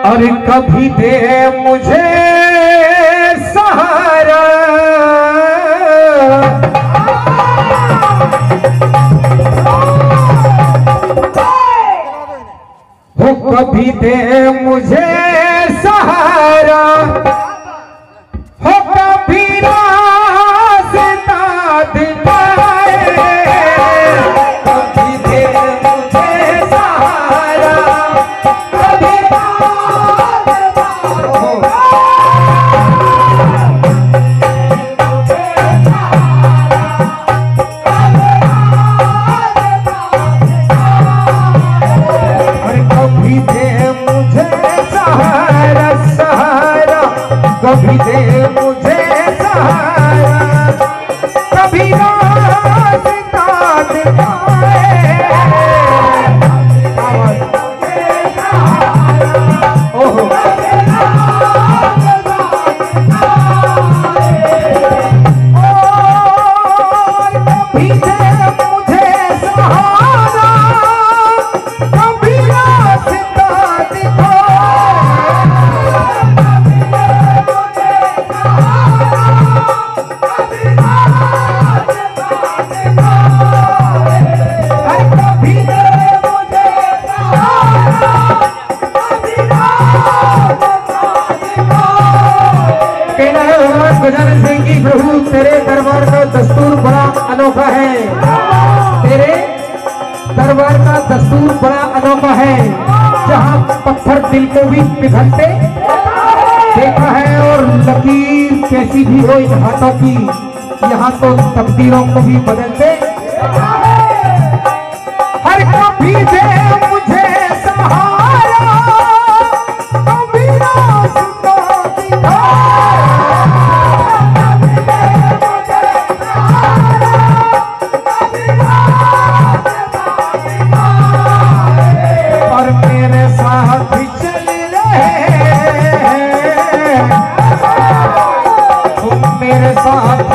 और कभी दे मुझे सहारा, हो कभी दे मुझे सहारा, हो कभी रास्ता दिखाए, कभी दे मुझे सहारा, कभी कभी दे मुझे सहारा, कभी रास्ता दिखाए, ओहो कभी दे मुझे सहारा, कभी रास्ता गजानन सिंह की प्रभु तेरे दरबार का दस्तूर बड़ा अनोखा है, तेरे दरबार का दस्तूर बड़ा अनोखा है, जहाँ पत्थर दिल को भी पिघलते देखा है और लकीर कैसी भी हो इन हाथों की, यहाँ तो तकदीरों को भी बदलते। हर कभी दे मुझे सहारा, कभी रास्ता दिखाए, और मेरे साथ चल रहे, तुम मेरे साथ